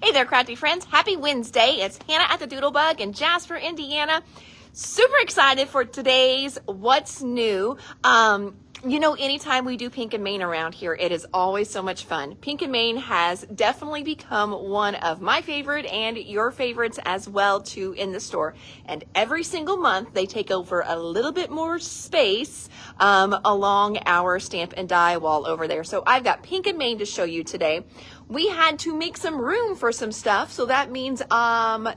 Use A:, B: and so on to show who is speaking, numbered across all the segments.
A: Hey there, crafty friends. Happy Wednesday. It's Hannah at the Doodlebug in Jasper, Indiana. Super excited for today's What's New. Anytime we do Pink and Main around here, it is always so much fun. Pink and Main has definitely become one of my favorite and your favorites as well too in the store. And every single month they take over a little bit more space along our stamp and die wall over there. So I've got Pink and Main to show you today. We had to make some room for some stuff, so that means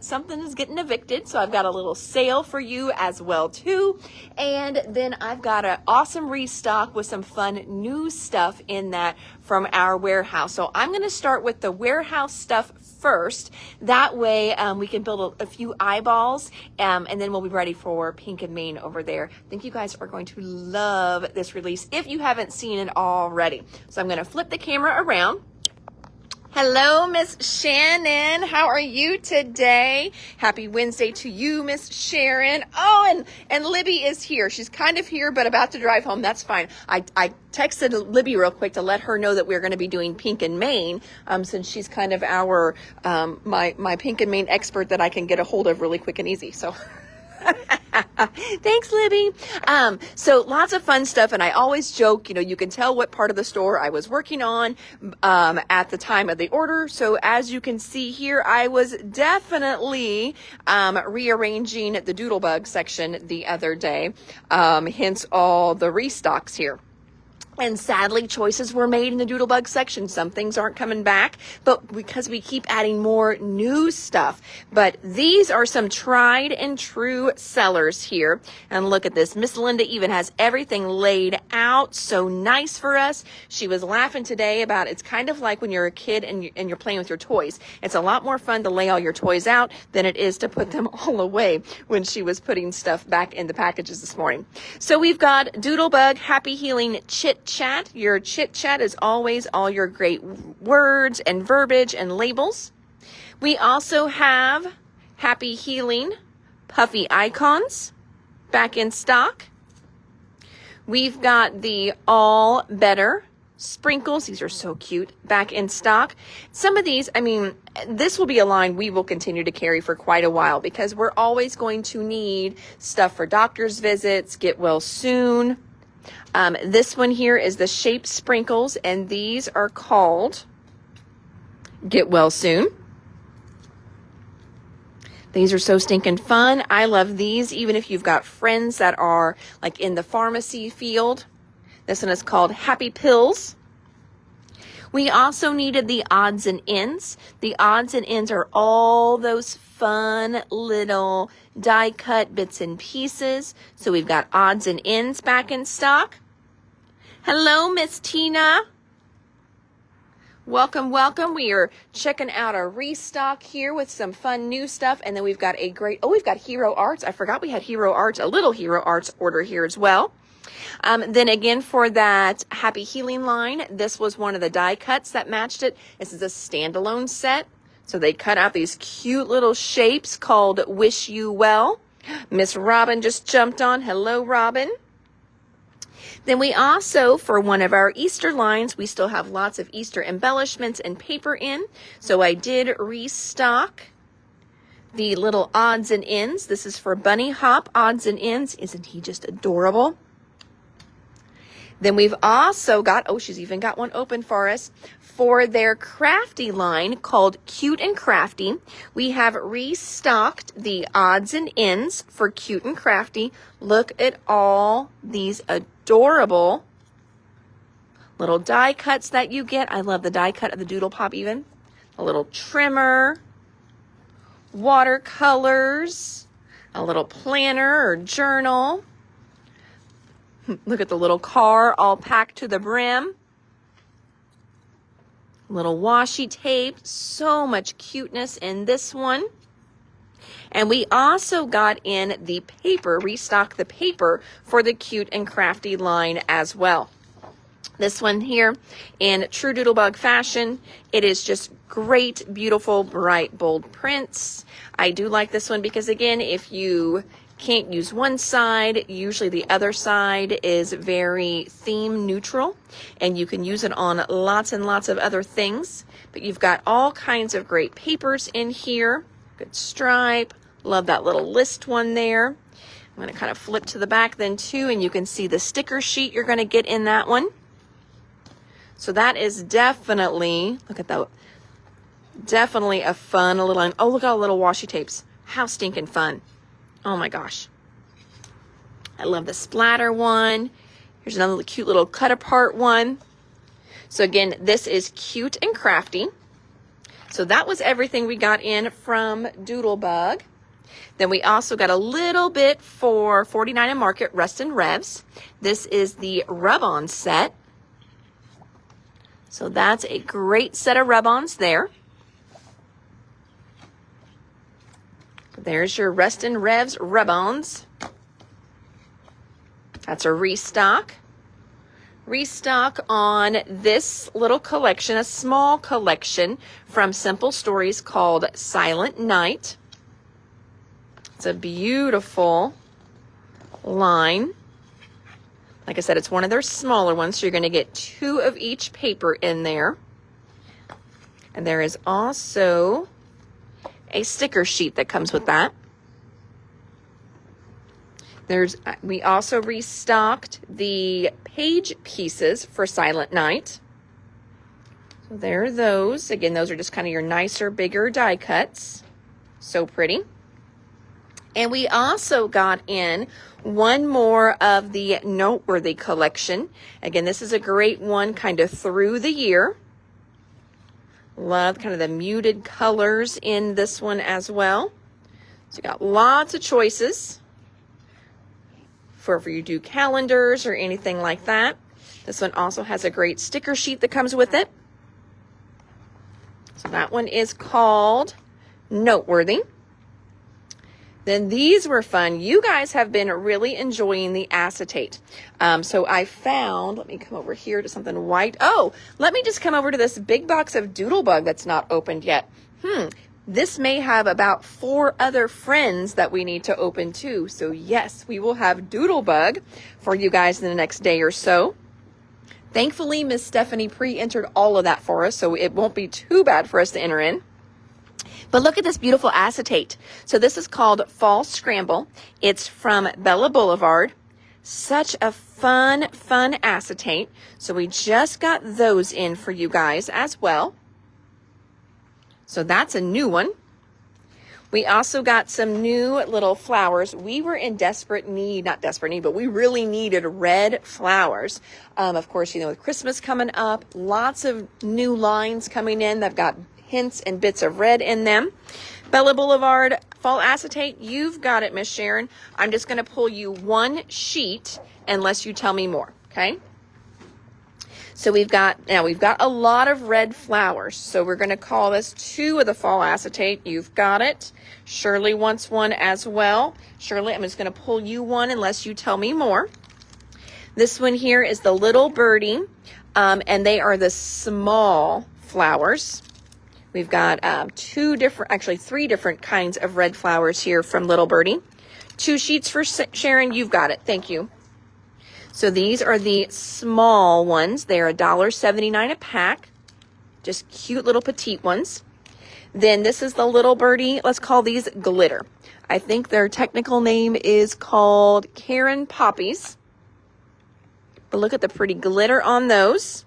A: something is getting evicted. So I've got a little sale for you as well too, and then I've got an awesome restock with some fun new stuff in that from our warehouse. So I'm going to start with the warehouse stuff first. That way we can build a few eyeballs, and then we'll be ready for Pink and Main over there. I think you guys are going to love this release if you haven't seen it already. So I'm going to flip the camera around. Hello, Miss Shannon. How are you today? Happy Wednesday to you, Miss Sharon. Oh, and Libby is here. She's kind of here, but about to drive home. That's fine. I texted Libby real quick to let her know that we're going to be doing Pink and Main, since she's kind of our my Pink and Main expert that I can get a hold of really quick and easy. So. Thanks, Libby. So lots of fun stuff, and I always joke, you can tell what part of the store I was working on at the time of the order. So as you can see here, I was definitely rearranging the Doodlebug section the other day, hence all the restocks here. And sadly, choices were made in the Doodlebug section. Some things aren't coming back, but because we keep adding more new stuff. But these are some tried and true sellers here. And look at this. Miss Linda even has everything laid out so nice for us. She was laughing today about it's kind of like when you're a kid and you're playing with your toys. It's a lot more fun to lay all your toys out than it is to put them all away when she was putting stuff back in the packages this morning. So we've got Doodlebug Happy Healing Chit Chat. Your chit chat is always all your great words and verbiage and labels. We also have Happy Healing Puffy Icons back in stock. We've got the All Better Sprinkles. These are so cute, back in stock. Some of these, this will be a line we will continue to carry for quite a while because we're always going to need stuff for doctor's visits, get well soon. This one here is the Shape Sprinkles, and these are called Get Well Soon. These are so stinking fun. I love these, even if you've got friends that are like in the pharmacy field. This one is called Happy Pills. We also needed the odds and ends. The odds and ends are all those fun little die cut bits and pieces. So we've got odds and ends back in stock. Hello, Miss Tina. Welcome, welcome. We are checking out a restock here with some fun new stuff. And then we've got we've got Hero Arts. I forgot we had Hero Arts, a little Hero Arts order here as well. Then again, for that Happy Healing line, this was one of the die cuts that matched it. This is a standalone set. So they cut out these cute little shapes called Wish You Well. Miss Robin just jumped on. Hello, Robin. Then we also, for one of our Easter lines, we still have lots of Easter embellishments and paper in. So I did restock the little odds and ends. This is for Bunny Hop odds and ends. Isn't he just adorable? Then we've also got, she's even got one open for us, for their crafty line called Cute and Crafty. We have restocked the odds and ends for Cute and Crafty. Look at all these adorable little die cuts that you get. I love the die cut of the Doodle Pop even. A little trimmer, watercolors, a little planner or journal. Look at the little car all packed to the brim. Little washi tape. So much cuteness in this one. And we also got in the paper, restocked the paper for the Cute and Crafty line as well. This one here in true Doodlebug fashion. It is just great, beautiful, bright, bold prints. I do like this one because, again, if you can't use one side. Usually the other side is very theme neutral, and you can use it on lots and lots of other things. But you've got all kinds of great papers in here. Good stripe. Love that little list one there. I'm going to kind of flip to the back then too, and you can see the sticker sheet you're going to get in that one. So that is definitely, look at that, definitely a fun little, oh, look at all the little washi tapes. How stinking fun. Oh my gosh. I love the splatter one. Here's another cute little cut apart one. So again, this is cute and crafty. So that was everything we got in from Doodlebug. Then we also got a little bit for 49 and Market Rest and Revs. This is the rub-on set. So that's a great set of rub-ons there. There's your Rest and Revs rub-ons. That's a restock. Restock on this little collection, a small collection from Simple Stories called Silent Night. It's a beautiful line. Like I said, it's one of their smaller ones, so you're going to get 2 of each paper in there. And there is also a sticker sheet that comes with that. We also restocked the page pieces for Silent Night. So there are those. Again, those are just kind of your nicer, bigger die cuts. So pretty. And we also got in one more of the Noteworthy collection. Again, this is a great one kind of through the year. Love kind of the muted colors in this one as well. So you got lots of choices for if you do calendars or anything like that. This one also has a great sticker sheet that comes with it. So that one is called Noteworthy. Then these were fun. You guys have been really enjoying the acetate. So I found, let me come over here to something white. Oh, let me just come over to this big box of Doodlebug that's not opened yet. This may have about 4 other friends that we need to open too. So yes, we will have Doodlebug for you guys in the next day or so. Thankfully, Miss Stephanie pre-entered all of that for us, so it won't be too bad for us to enter in. But look at this beautiful acetate. So this is called Fall Scramble. It's from Bella Boulevard. Such a fun acetate. So we just got those in for you guys as well. So that's a new one. We also got some new little flowers. We were in desperate need, not desperate need, but we really needed red flowers. Of course, you know, with Christmas coming up, lots of new lines coming in. They've got hints and bits of red in them. Bella Boulevard Fall Acetate, you've got it, Miss Sharon. I'm just going to pull you one sheet unless you tell me more, okay? So we've got a lot of red flowers. So we're going to call this 2 of the Fall Acetate. You've got it. Shirley wants one as well. Shirley, I'm just going to pull you one unless you tell me more. This one here is the Little Birdie, and they are the small flowers. We've got 3 different kinds of red flowers here from Little Birdie. 2 sheets for Sharon. You've got it. Thank you. So these are the small ones. They're $1.79 a pack. Just cute little petite ones. Then this is the Little Birdie. Let's call these Glitter. I think their technical name is called Karen Poppies. But look at the pretty glitter on those.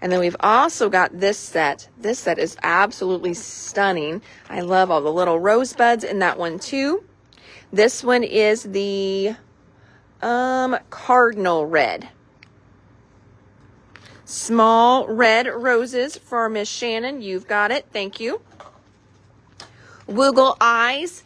A: And then we've also got this set. This set is absolutely stunning. I love all the little rosebuds in that one too. This one is the Cardinal Red. Small red roses for Miss Shannon. You've got it. Thank you. Woogle Eyes.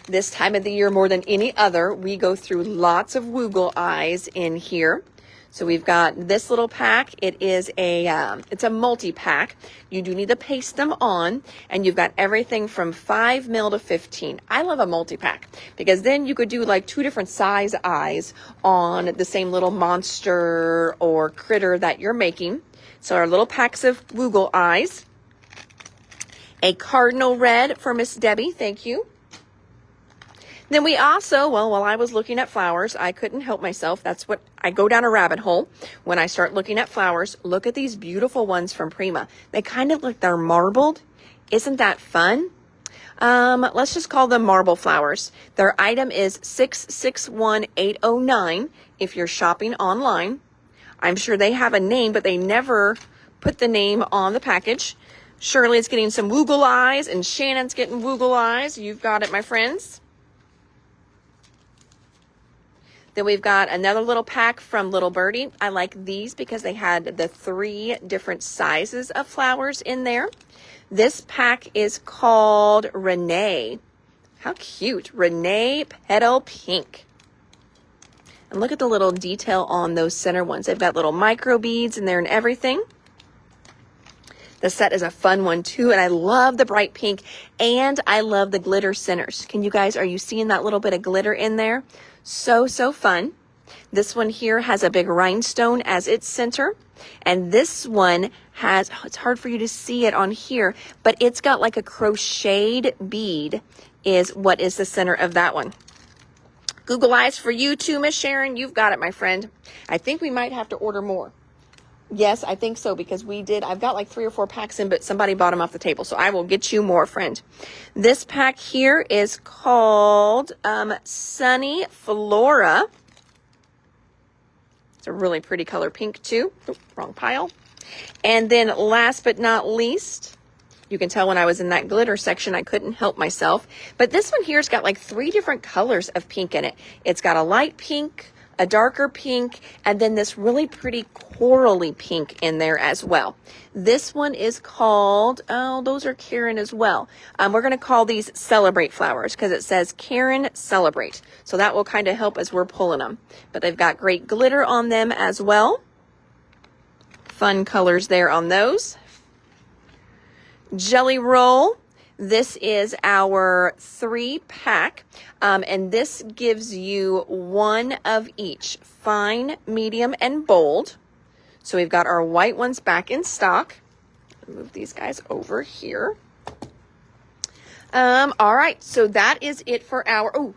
A: This time of the year more than any other, we go through lots of Woogle Eyes in here. So we've got this little pack. It's a multi-pack. You do need to paste them on, and you've got everything from 5 mil to 15. I love a multi-pack because then you could do like 2 different size eyes on the same little monster or critter that you're making. So our little packs of Woogle Eyes. A Cardinal Red for Miss Debbie. Thank you. Then we also, well, while I was looking at flowers, I couldn't help myself. That's what I go down a rabbit hole when I start looking at flowers. Look at these beautiful ones from Prima. They kind of look, they're marbled. Isn't that fun? Let's just call them marble flowers. Their item is 661809 if you're shopping online. I'm sure they have a name, but they never put the name on the package. Shirley's getting some woogle eyes, and Shannon's getting woogle eyes. You've got it, my friends. Then we've got another little pack from Little Birdie. I like these because they had the 3 different sizes of flowers in there. This pack is called Renee. How cute. Renee Petal Pink. And look at the little detail on those center ones. They've got little micro beads in there and everything. The set is a fun one too, and I love the bright pink, and I love the glitter centers. Are you seeing that little bit of glitter in there? So fun. This one here has a big rhinestone as its center, and this one has, it's hard for you to see it on here, but it's got like a crocheted bead is what is the center of that one. Google eyes for you too, Miss Sharon. You've got it, my friend. I think we might have to order more. Yes, I think so, because I've got like 3 or 4 packs in, but somebody bought them off the table. So I will get you more, friend. This pack here is called Sunny Flora. It's a really pretty color pink too. Oh, wrong pile. And then last but not least, you can tell when I was in that glitter section, I couldn't help myself. But this one here's got like 3 different colors of pink in it. It's got a light pink, a darker pink, and then this really pretty corally pink in there as well. This one is called, oh, those are Karen as well. We're going to call these Celebrate flowers because it says Karen Celebrate. So that will kind of help as we're pulling them. But they've got great glitter on them as well. Fun colors there on those. Jelly Roll. This is our 3-pack, and this gives you 1 of each, fine, medium, and bold. So we've got our white ones back in stock. Move these guys over here. All right, so that is it for our, oh,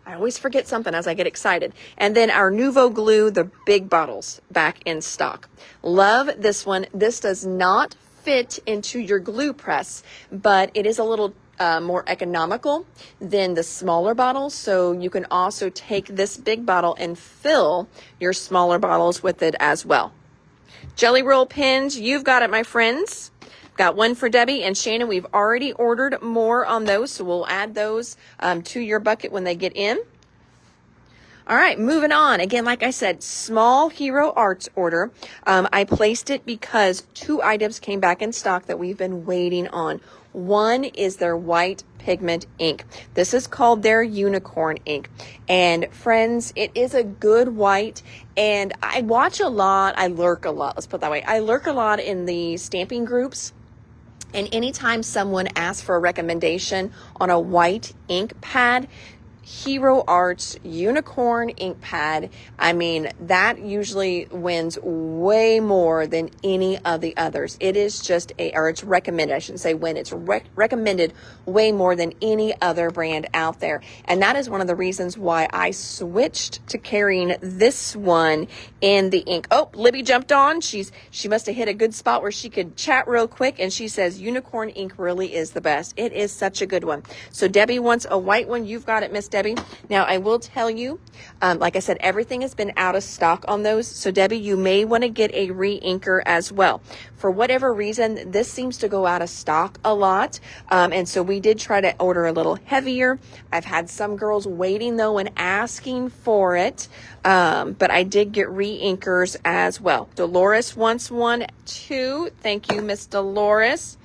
A: I always forget something as I get excited. And then our Nuvo Glue, the big bottles, back in stock. Love this one. This does not fit into your glue press, but it is a little more economical than the smaller bottles. So you can also take this big bottle and fill your smaller bottles with it as well. Jelly Roll pins, you've got it, my friends. Got one for Debbie and Shannon. We've already ordered more on those, so we'll add those to your bucket when they get in. All right, moving on. Again, like I said, small Hero Arts order. I placed it because 2 items came back in stock that we've been waiting on. One is their white pigment ink. This is called their unicorn ink. And friends, it is a good white. And I lurk a lot. Let's put it that way. I lurk a lot in the stamping groups. And anytime someone asks for a recommendation on a white ink pad, Hero Arts Unicorn ink pad, I mean, that usually wins way more than any of the others. It is just it's recommended, I shouldn't say win, it's recommended way more than any other brand out there. And that is one of the reasons why I switched to carrying this one in the ink. Oh, Libby jumped on. She must have hit a good spot where she could chat real quick, and she says unicorn ink really is the best. It is such a good one. So Debbie wants a white one. You've got it, Miss Debbie. Now, I will tell you, like I said, everything has been out of stock on those. So, Debbie, you may want to get a re-inker as well. For whatever reason, this seems to go out of stock a lot. And so we did try to order a little heavier. I've had some girls waiting, though, and asking for it. But I did get re-inkers as well. Dolores wants one, too. Thank you, Miss Dolores.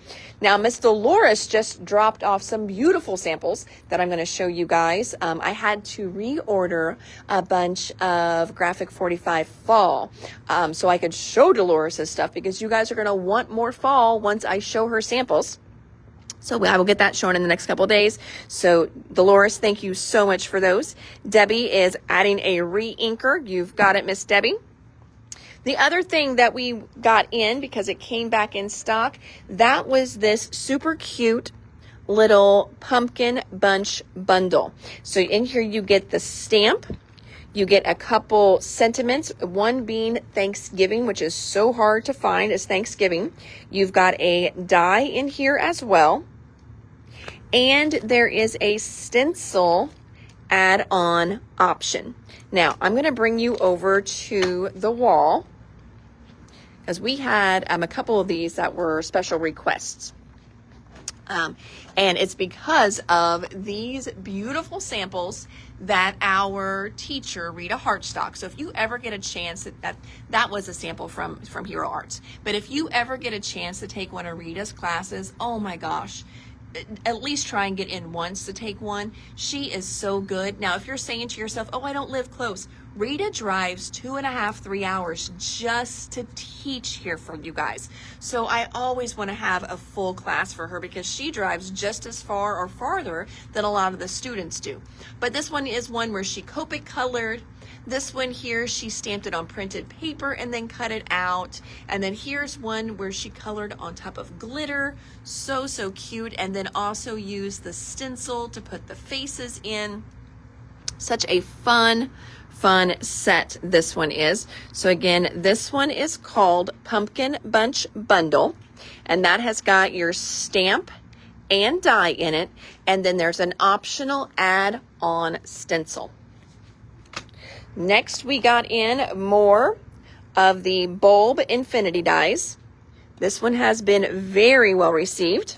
A: Now, Miss Dolores just dropped off some beautiful samples that I'm going to show you guys. I had to reorder a bunch of Graphic 45 Fall so I could show Dolores' stuff, because you guys are going to want more fall once I show her samples. So I will get that shown in the next couple of days. So Dolores, thank you so much for those. Debbie is adding a re-inker. You've got it, Miss Debbie. The other thing that we got in, because it came back in stock, that was this super cute little pumpkin bunch bundle. So in here you get the stamp, you get a couple sentiments, one being Thanksgiving, which is so hard to find as Thanksgiving. You've got a die in here as well. And there is a stencil add-on option. Now, I'm going to bring you over to the wall because we had a couple of these that were special requests. And it's because of these beautiful samples that our teacher, Rita Hartstock. So if you ever get a chance, that was a sample from Hero Arts. But if you ever get a chance to take one of Rita's classes, oh my gosh, at least try and get in once to take one. She is so good. Now, if you're saying to yourself, oh, I don't live close, Rita drives 2.5, 3 hours just to teach here for you guys. So I always want to have a full class for her because she drives just as far or farther than a lot of the students do. But this one is one where she Copic colored. This one here, she stamped it on printed paper and then cut it out. And then here's one where she colored on top of glitter. So, so cute. And then also used the stencil to put the faces in. Such a fun set this one is. So again, this one is called Pumpkin Bunch Bundle. And that has got your stamp and die in it. And then there's an optional add-on stencil. Next, we got in more of the bulb infinity dies. This one has been very well received.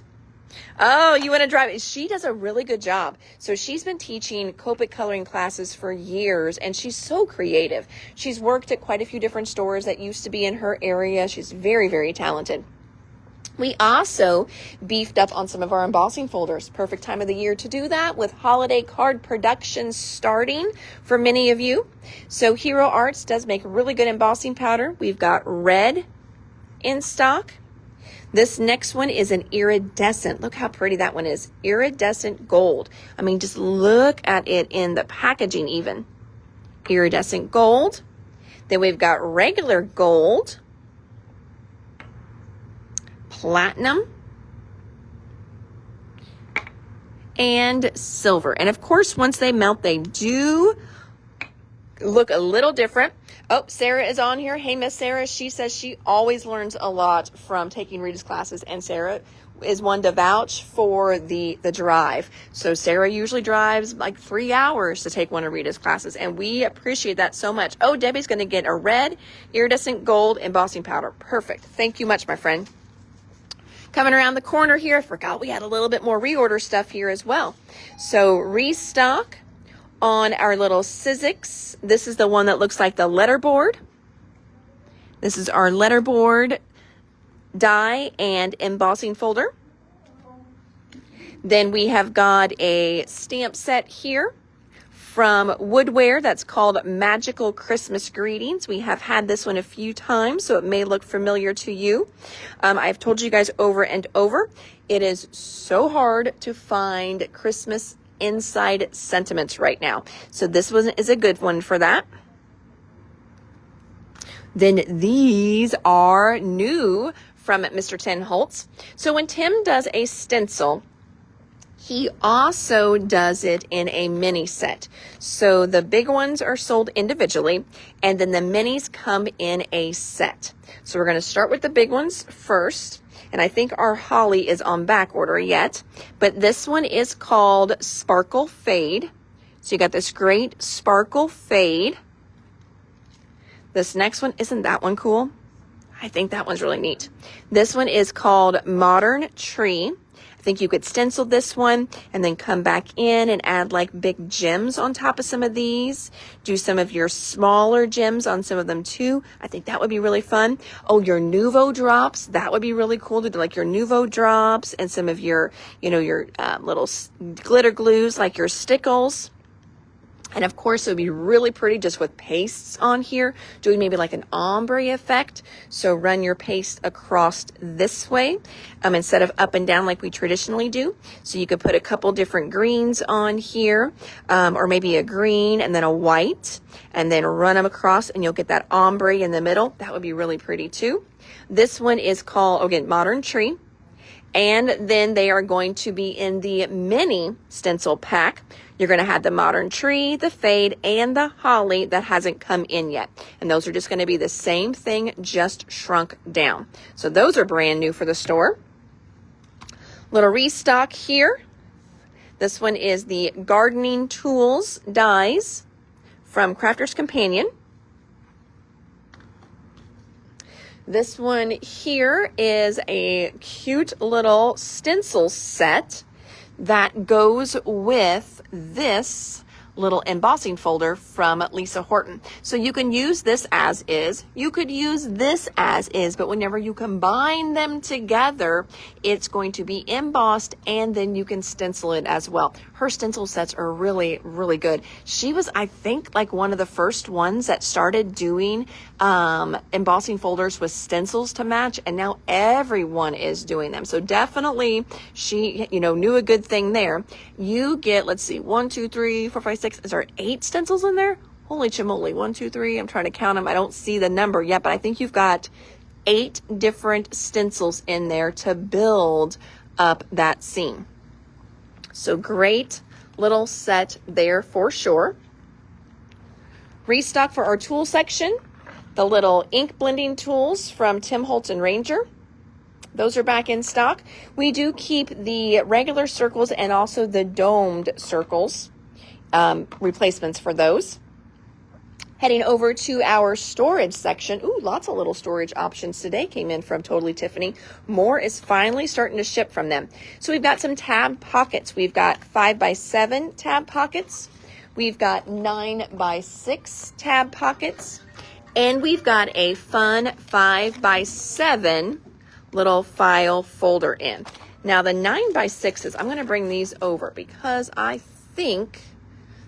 A: Oh, you want to drive it? She does a really good job. So she's been teaching Copic coloring classes for years, and she's so creative. She's worked at quite a few different stores that used to be in her area. She's very, very talented. We also beefed up on some of our embossing folders. Perfect time of the year to do that with holiday card production starting for many of you. So Hero Arts does make really good embossing powder. We've got red in stock. This next one is an iridescent. Look how pretty that one is. Iridescent gold. I mean, just look at it in the packaging even. Iridescent gold. Then we've got regular gold. Platinum, and silver. And of course, once they melt, they do look a little different. Oh, Sarah is on here. Hey, Miss Sarah. She says she always learns a lot from taking Rita's classes, and Sarah is one to vouch for the drive. So Sarah usually drives like 3 hours to take one of Rita's classes, and we appreciate that so much. Oh, Debbie's going to get a red iridescent gold embossing powder. Perfect. Thank you much, my friend. Coming around the corner here, I forgot we had a little bit more reorder stuff here as well. So restock on our little Sizzix. This is the one that looks like the letterboard. This is our letterboard die and embossing folder. Then we have got a stamp set here from Woodware that's called Magical Christmas Greetings. We have had this one a few times, so it may look familiar to you. I've told you guys over and over, it is so hard to find Christmas inside sentiments right now. So this one is a good one for that. Then these are new from Mr. Tim Holtz. So when Tim does a stencil, he also does it in a mini set. So the big ones are sold individually, and then the minis come in a set. So we're going to start with the big ones first. And I think our holly is on back order yet. But this one is called Sparkle Fade. So you got this great sparkle fade. This next one, isn't that one cool? I think that one's really neat. This one is called Modern Tree. I think you could stencil this one and then come back in and add like big gems on top of some of these. Do some of your smaller gems on some of them too. I think that would be really fun. Oh, your Nouveau drops. That would be really cool to do, like your Nouveau drops and some of your, your little glitter glues, like your stickles. And of course, it would be really pretty just with pastes on here, doing maybe like an ombre effect. So run your paste across this way instead of up and down like we traditionally do. So you could put a couple different greens on here, or maybe a green and then a white, and then run them across and you'll get that ombre in the middle. That would be really pretty too. This one is called, again, Modern Tree. And then they are going to be in the mini stencil pack. You're going to have the modern tree, the fade, and the holly that hasn't come in yet. And those are just going to be the same thing, just shrunk down. So those are brand new for the store. Little restock here. This one is the gardening tools dies from Crafter's Companion. This one here is a cute little stencil set that goes with this little embossing folder from Lisa Horton. So you can use this as is, you could use this as is, but whenever you combine them together, it's going to be embossed and then you can stencil it as well. Her stencil sets are really, really good. She was, I think, like one of the first ones that started doing embossing folders with stencils to match, and now everyone is doing them. So definitely she, knew a good thing there. You get, let's see, 1, 2, 3, 4, 5, 6. Is there 8 stencils in there? Holy chimoly. 1, 2, 3. I'm trying to count them. I don't see the number yet, but I think you've got 8 different stencils in there to build up that scene. So great little set there for sure. Restock for our tool section. The little ink blending tools from Tim Holtz and Ranger. Those are back in stock. We do keep the regular circles and also the domed circles, replacements for those. Heading over to our storage section. Ooh, lots of little storage options today came in from Totally Tiffany. More is finally starting to ship from them. So we've got some tab pockets. We've got 5x7 tab pockets. We've got 9x6 tab pockets. And we've got a fun 5x7 little file folder in. Now the 9x6s, I'm going to bring these over because I think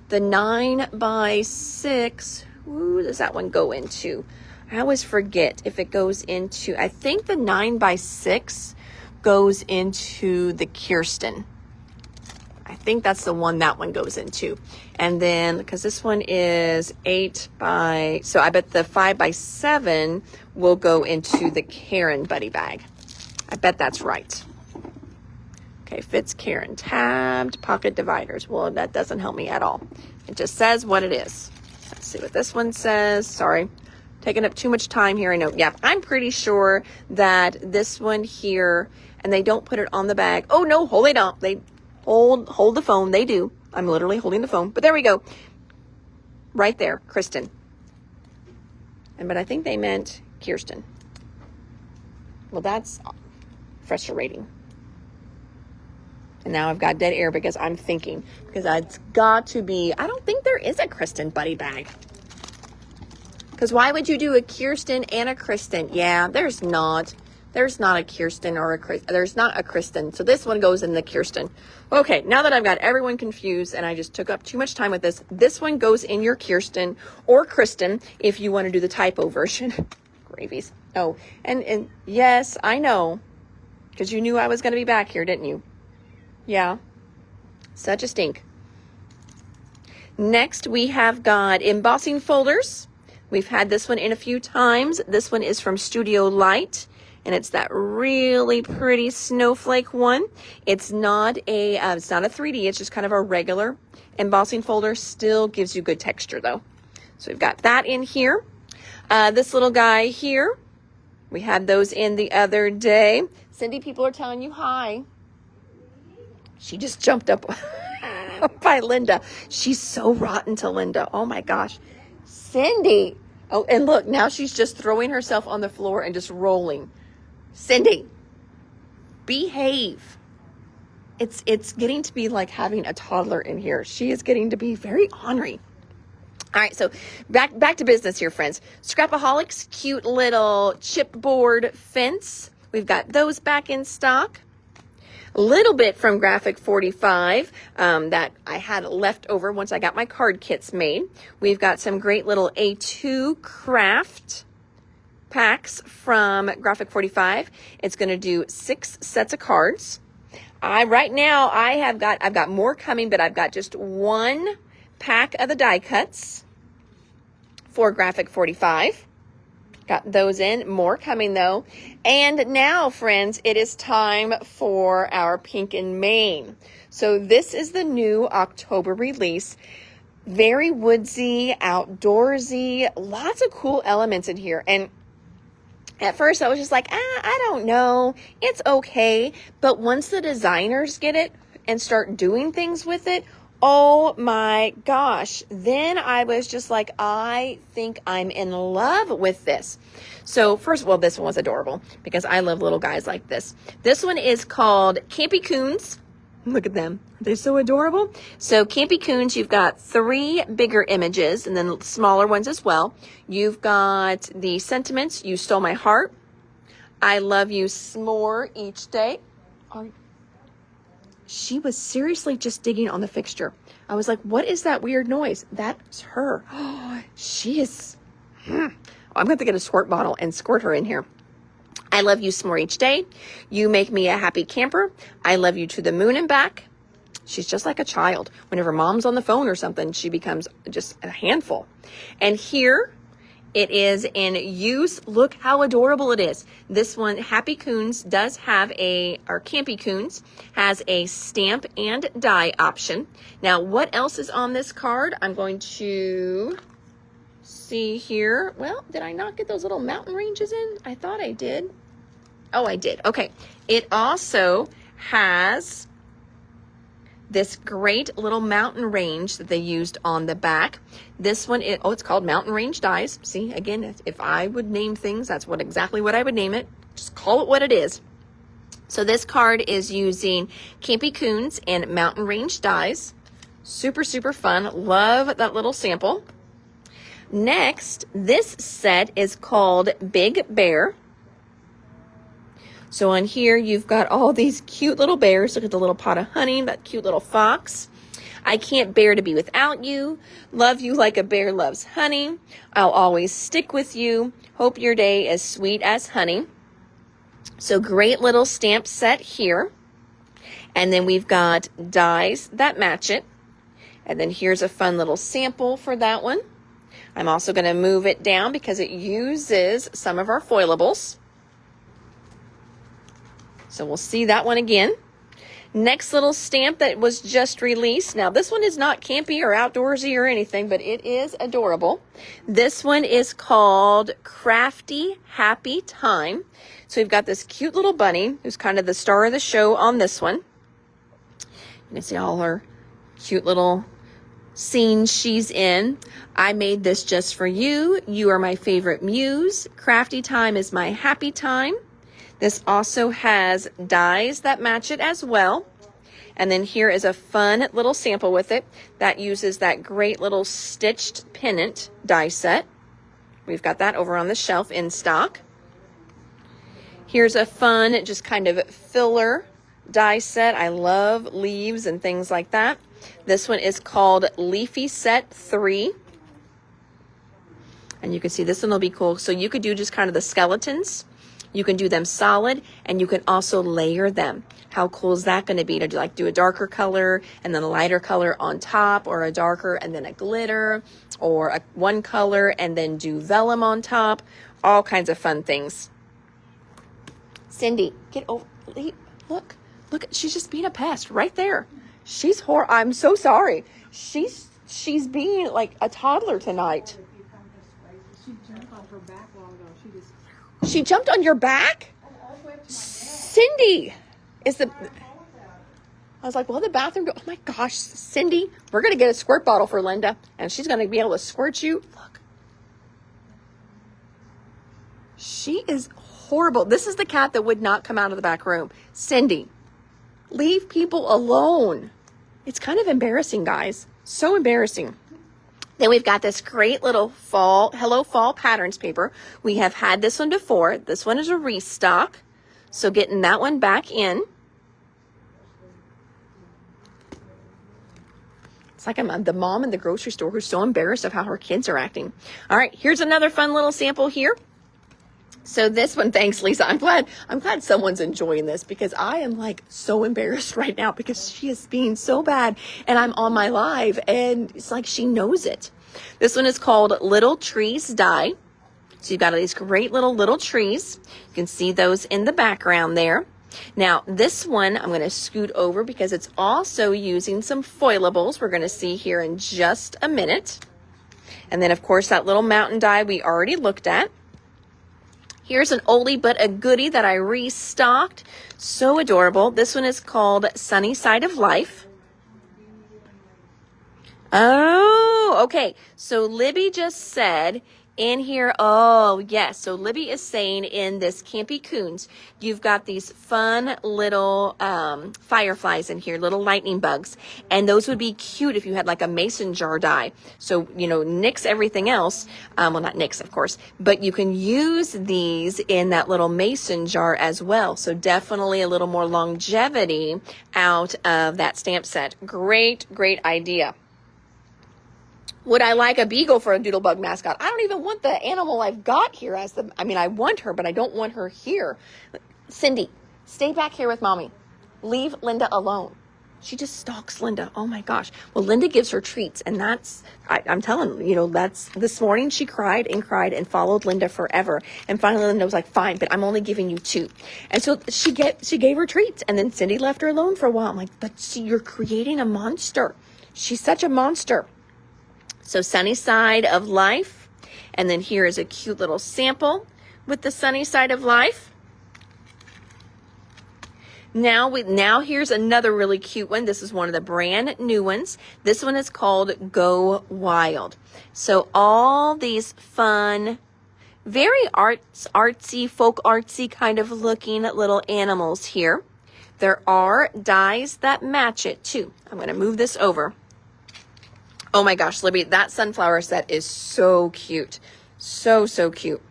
A: the 9x6, who does that one go into? I always forget if it goes into, I think the 9x6 goes into the Kirsten. I think that's the one that one goes into. And then, because this one is 8x, so I bet the 5x7 will go into the Karen buddy bag. I bet that's right. Okay, fits Karen. Tabbed pocket dividers. Well, that doesn't help me at all. It just says what it is. Let's see what this one says. Sorry, taking up too much time here. I know. Yeah, I'm pretty sure that this one here, and they don't put it on the bag. Oh no, hold it up. They hold the phone. They do. I'm literally holding the phone. But there we go. Right there, Kristen. But I think they meant Kirsten. Well, that's frustrating. And now I've got dead air because I'm thinking, because it's got to be, I don't think there is a Kristen buddy bag. Because why would you do a Kirsten and a Kristen? Yeah, there's not a Kirsten or there's not a Kristen. So this one goes in the Kirsten. Okay, now that I've got everyone confused and I just took up too much time with this one goes in your Kirsten or Kristen if you want to do the typo version. Gravies. Oh, and yes, I know. Because you knew I was going to be back here, didn't you? Yeah. Such a stink. Next, we have got embossing folders. We've had this one in a few times. This one is from Studio Light, and it's that really pretty snowflake one. It's not a 3D. It's just kind of a regular embossing folder. Still gives you good texture, though. So we've got that in here. This little guy here, we had those in the other day. Cindy, people are telling you hi. She just jumped up by Linda. She's so rotten to Linda. Oh my gosh. Cindy. Oh, and look, now she's just throwing herself on the floor and just rolling. Cindy, behave. It's getting to be like having a toddler in here. She is getting to be very ornery. All right, so back to business here, friends. Scrapaholics, cute little chipboard fence. We've got those back in stock. A little bit from Graphic 45 that I had left over once I got my card kits made. We've got some great little A2 craft packs from Graphic 45. It's going to do 6 sets of cards. Right now I've got more coming, but I've got just 1 pack of the die cuts for Graphic 45. Got those in, more coming though. And now, friends, it is time for our Pink and Main. So this is the new October release. Very woodsy, outdoorsy, lots of cool elements in here. And at first I was just like, I don't know, it's okay. But once the designers get it and start doing things with it, oh my gosh, then I was just like, I think I'm in love with this. So first of all, this one was adorable because I love little guys like this. This one is called Campy Coons. Look at them. They're so adorable. So Campy Coons, you've got 3 bigger images and then smaller ones as well. You've got the sentiments, you stole my heart. I love you s'more each day. She was seriously just digging on the fixture. I was like, what is that weird noise? That's her. Oh, she is. I'm going to have to get a squirt bottle and squirt her in here. I love you s'more each day. You make me a happy camper. I love you to the moon and back. She's just like a child. Whenever mom's on the phone or something, she becomes just a handful. And here it is in use. Look how adorable it is. This one, Happy Coons, does have or Campy Coons, has a stamp and die option. Now, what else is on this card? I'm going to see here. Well, did I not get those little mountain ranges in? I thought I did. Oh, I did. Okay. It also has this great little mountain range that they used on the back. This one, it's called Mountain Range Dies. See, again, if I would name things, that's exactly what I would name it. Just call it what it is. So this card is using Campy Coons and Mountain Range Dies. Super, super fun. Love that little sample. Next, this set is called Big Bear. So on here, you've got all these cute little bears. Look at the little pot of honey, that cute little fox. I can't bear to be without you. Love you like a bear loves honey. I'll always stick with you. Hope your day is sweet as honey. So great little stamp set here. And then we've got dies that match it. And then here's a fun little sample for that one. I'm also going to move it down because it uses some of our foilables. So we'll see that one again. Next little stamp that was just released. Now this one is not campy or outdoorsy or anything, but it is adorable. This one is called Crafty Happy Time. So we've got this cute little bunny who's kind of the star of the show on this one. You can see all her cute little scenes she's in. I made this just for you. You are my favorite muse. Crafty Time is my happy time. This also has dies that match it as well. And then here is a fun little sample with it that uses that great little stitched pennant die set. We've got that over on the shelf in stock. Here's a fun, just kind of filler die set. I love leaves and things like that. This one is called Leafy Set 3. And you can see this one will be cool. So you could do just kind of the skeletons. You can do them solid, and you can also layer them. How cool is that going to be to do a darker color and then a lighter color on top, or a darker and then a glitter, or one color and then do vellum on top? All kinds of fun things. Cindy, get over. Look, she's just being a pest right there. She's I'm so sorry. She's being like a toddler tonight. She jumped on your back? Cindy, I was like, well, the bathroom, oh my gosh, Cindy, we're going to get a squirt bottle for Linda, and she's going to be able to squirt you. Look. She is horrible. This is the cat that would not come out of the back room. Cindy, leave people alone. It's kind of embarrassing, guys. So embarrassing. Then we've got this great little Hello Fall Patterns paper. We have had this one before. This one is a restock. So getting that one back in. It's like I'm the mom in the grocery store who's so embarrassed of how her kids are acting. All right, here's another fun little sample here. So this one, thanks, Lisa. I'm glad someone's enjoying this, because I am like so embarrassed right now because she is being so bad, and I'm on my live and it's like she knows it. This one is called Little Trees Die. So you've got all these great little trees. You can see those in the background there. Now this one I'm going to scoot over because it's also using some foilables we're going to see here in just a minute. And then of course that little mountain die we already looked at. Here's an oldie but a goodie that I restocked. So adorable. This one is called Sunny Side of Life. Oh, okay. So Libby just said in here, oh yes, so Libby is saying in this Campy Coons, you've got these fun little fireflies in here, little lightning bugs, and those would be cute if you had like a mason jar die. So, you know, nix everything else, well not nix of course, but you can use these in that little mason jar as well. So definitely a little more longevity out of that stamp set. Great idea. Would I like a beagle for a doodlebug mascot? I don't even want the animal I've got here as the, I mean, I want her, but I don't want her here. Cindy, stay back here with mommy. Leave Linda alone. She just stalks Linda. Oh my gosh. Well, Linda gives her treats, and that's, I'm telling you know, that's, this morning she cried and followed Linda forever. And finally Linda was like, fine, but I'm only giving you 2. And so she gave her treats, and then Cindy left her alone for a while. I'm like, but see, you're creating a monster. She's such a monster. So Sunny Side of Life, and then here is a cute little sample with the Sunny Side of Life. Now here's another really cute one. This is one of the brand new ones. This one is called Go Wild. So all these fun, very artsy, folk artsy kind of looking little animals here. There are dies that match it too. I'm going to move this over. Oh my gosh, Libby, that sunflower set is so cute. So cute.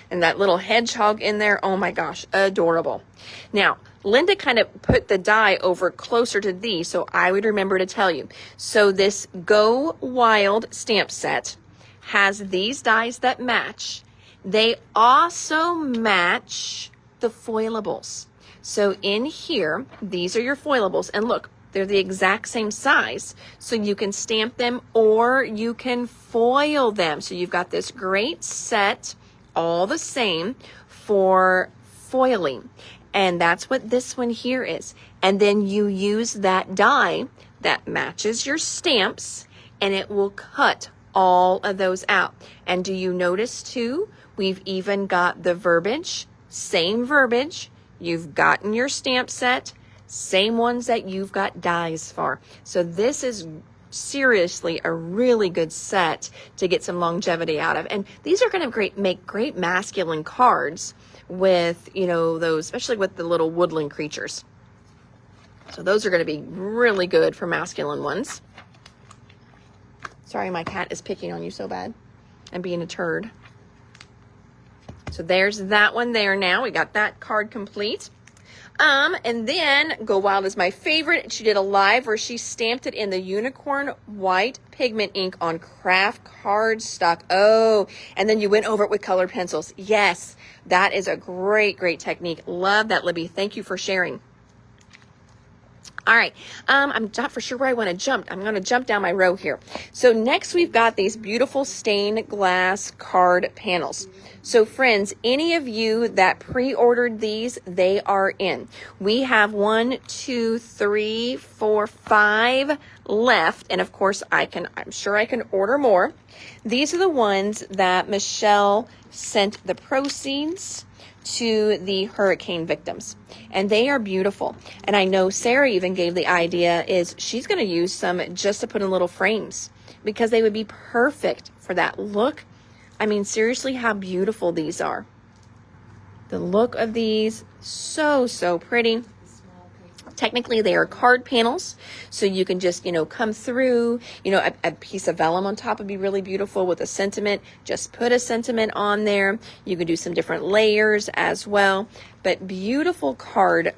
A: And that little hedgehog in there, oh my gosh, adorable. Now, Linda kind of put the die over closer to these, so I would remember to tell you. So this Go Wild stamp set has these dies that match. They also match the foilables. So in here, these are your foilables, and look, they're the exact same size, so you can stamp them or you can foil them. So you've got this great set, all the same, for foiling. And that's what this one here is. And then you use that die that matches your stamps, and it will cut all of those out. And do you notice too, we've even got the verbiage, same verbiage. You've gotten your stamp set, same ones that you've got dies for. So this is seriously a really good set to get some longevity out of. And these are going to make great masculine cards with, you know, those, especially with the little woodland creatures. So those are going to be really good for masculine ones. Sorry, my cat is picking on you so bad and being a turd. So there's that one there now. We got that card complete. And then Go Wild is my favorite. She did a live where she stamped it in the unicorn white pigment ink on craft cardstock. Oh, and then you went over it with colored pencils. Yes, that is a great technique. Love that, Libby. Thank you for sharing. All right, I'm not for sure where I want to jump. I'm going to jump down my row here. So next we've got these beautiful stained glass card panels. So friends, any of you that pre-ordered these, they are in. We have 1, 2, 3, 4, 5 left. And of course I'm sure I can order more. These are the ones that Michelle sent the proceeds to the hurricane victims, and they are beautiful. And I know Sarah even gave the idea is she's going to use some just to put in little frames because they would be perfect for that look. I mean, seriously, how beautiful these are. The look of these, so pretty. Technically, they are card panels, so you can just, come through, a piece of vellum on top would be really beautiful with a sentiment. Just put a sentiment on there. You can do some different layers as well, but beautiful card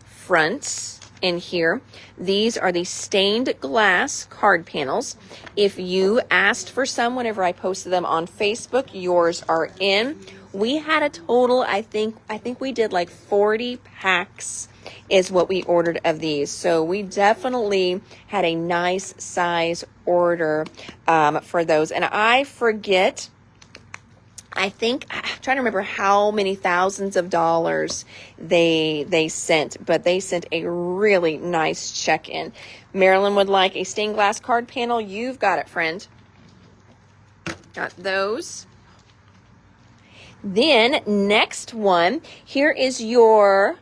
A: fronts in here. These are the stained glass card panels. If you asked for some whenever I posted them on Facebook, yours are in. We had a total, I think we did like 40 packs is what we ordered of these. So we definitely had a nice size order for those. And I forget I think, I'm trying to remember how many thousands of dollars they sent, but they sent a really nice check in. Marilyn would like a stained glass card panel. You've got it, friend. Got those. Then next one, here is your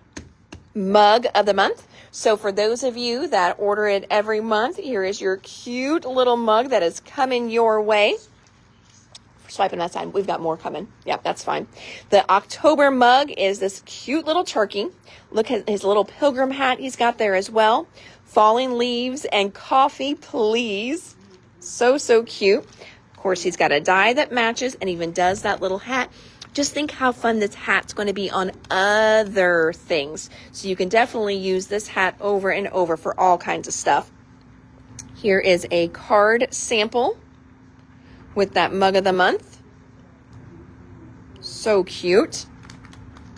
A: mug of the month. So for those of you that order it every month, here is your cute little mug that is coming your way. Swiping that side. We've got more coming. Yep, that's fine. The October mug is this cute little turkey. Look at his little pilgrim hat he's got there as well. Falling leaves and coffee, please. So, so cute. Of course, he's got a die that matches and even does that little hat. Just think how fun this hat's going to be on other things. So you can definitely use this hat over and over for all kinds of stuff. Here is a card sample with that mug of the month. So cute.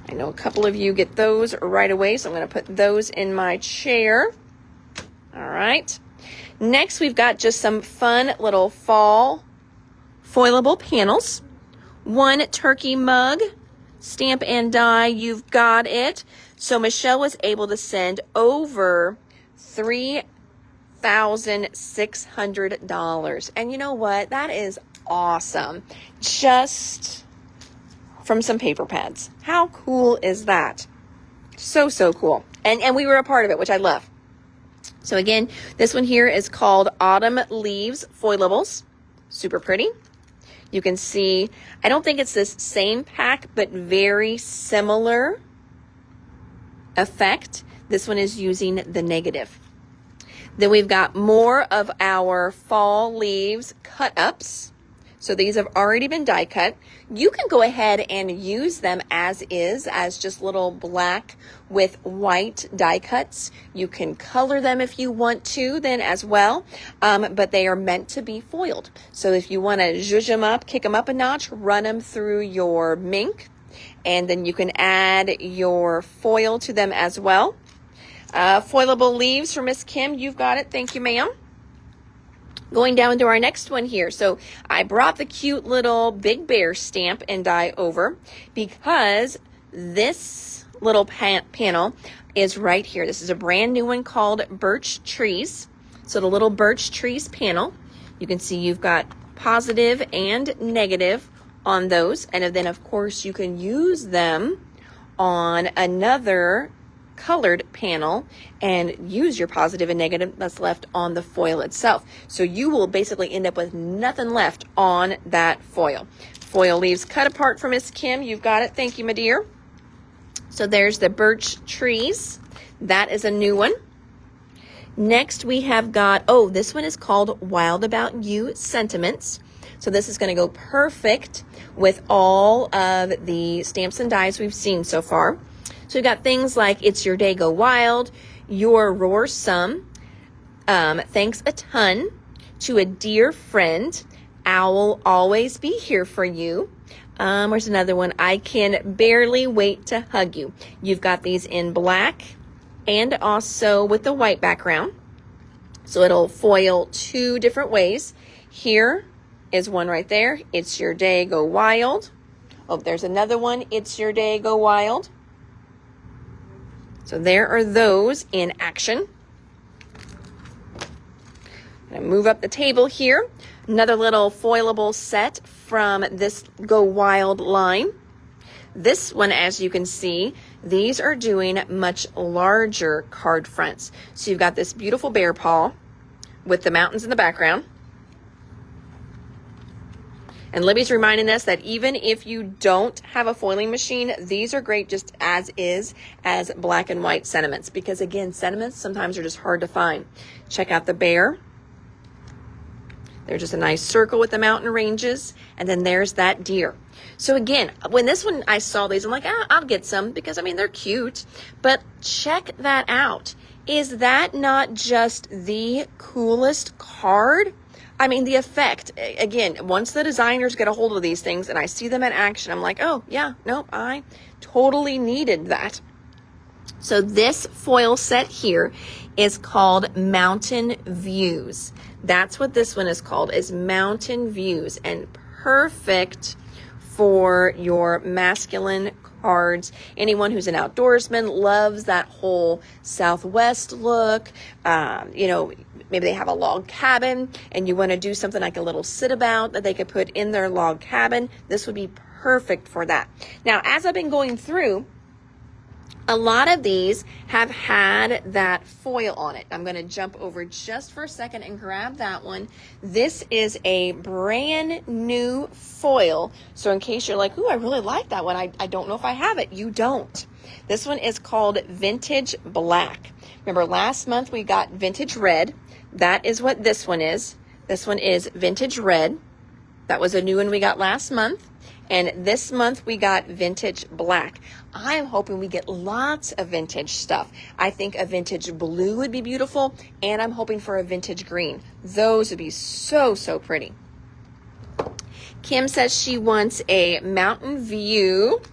A: I know a couple of you get those right away, so I'm going to put those in my chair. All right. Next, we've got just some fun little fall foilable panels. One turkey mug, stamp and die, you've got it. So Michelle was able to send over $3,600. And you know what? That is awesome. Just from some paper pads. How cool is that? So, so cool. And we were a part of it, which I love. So again, this one here is called Autumn Leaves Foilables. Super pretty. You can see, I don't think it's this same pack, but very similar effect. This one is using the negative. Then we've got more of our fall leaves cut ups. So these have already been die cut. You can go ahead and use them as is, as just little black with white die cuts. You can color them if you want to then as well, but they are meant to be foiled. So if you want to zhuzh them up, kick them up a notch, run them through your Mink, and then you can add your foil to them as well. Foilable leaves for Miss Kim, you've got it. Thank you, ma'am. Going down to our next one here. So I brought the cute little Big Bear stamp and die over because this little panel is right here. This is a brand new one called Birch Trees. So the little Birch Trees panel, you can see you've got positive and negative on those. And then of course you can use them on another colored panel and use your positive and negative that's left on the foil itself. So you will basically end up with nothing left on that foil. Foil leaves cut apart for Miss Kim. You've got it. Thank you, my dear. So there's the Birch Trees. That is a new one. Next we have got, this one is called Wild About You Sentiments. So this is going to go perfect with all of the stamps and dies we've seen so far. So we've got things like It's Your Day, Go Wild, Your Roar Some, Thanks a Ton, To a Dear Friend, I'll Always Be Here for You. Where's another one? I Can Barely Wait to Hug You. You've got these in black and also with the white background. So it'll foil two different ways. Here is one right there. It's Your Day, Go Wild. Oh, there's another one. It's Your Day, Go Wild. So there are those in action. I'm going to move up the table here. Another little foilable set from this Go Wild line. This one, as you can see, these are doing much larger card fronts. So you've got this beautiful bear paw with the mountains in the background. And Libby's reminding us that even if you don't have a foiling machine, these are great just as is as black and white sentiments. Because again, sentiments sometimes are just hard to find. Check out the bear. There's just a nice circle with the mountain ranges. And then there's that deer. So again, when this one I saw these, I'm like, I'll get some because I mean, they're cute. But check that out. Is that not just the coolest card? I mean, the effect, again, once the designers get a hold of these things and I see them in action, I'm like, oh, yeah, nope, I totally needed that. So this foil set here is called Mountain Views. That's what this one is called, is Mountain Views, and perfect for your masculine cards. Anyone who's an outdoorsman loves that whole Southwest look. You know, maybe they have a log cabin and you want to do something like a little sit about that they could put in their log cabin. This would be perfect for that. Now, as I've been going through, a lot of these have had that foil on it. I'm going to jump over just for a second and grab that one. This is a brand new foil. So in case you're like, ooh, I really like that one, I don't know if I have it. You don't. This one is called Vintage Black. Remember last month we got Vintage Red. That is what this one is. This one is Vintage Red. That was a new one we got last month. And this month we got Vintage Black. I'm hoping we get lots of vintage stuff. I think a vintage blue would be beautiful, and I'm hoping for a vintage green. Those would be so, so pretty. Kim says she wants a mountain view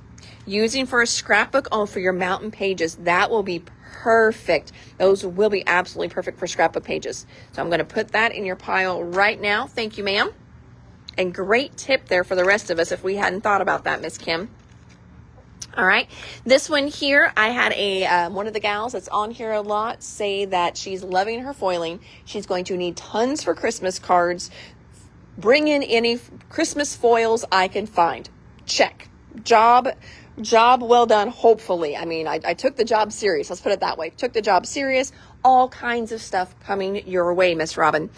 A: using for a scrapbook. Oh, for your mountain pages. That will be perfect. Those will be absolutely perfect for scrapbook pages. So I'm going to put that in your pile right now. Thank you, ma'am. And great tip there for the rest of us if we hadn't thought about that, Miss Kim. All right, this one here, I had a one of the gals that's on here a lot say that she's loving her foiling. She's going to need tons for Christmas cards. Bring in any Christmas foils I can find. Check. Job well done, hopefully. I mean, I took the job serious. Let's put it that way. Took the job serious. All kinds of stuff coming your way, Miss Robin.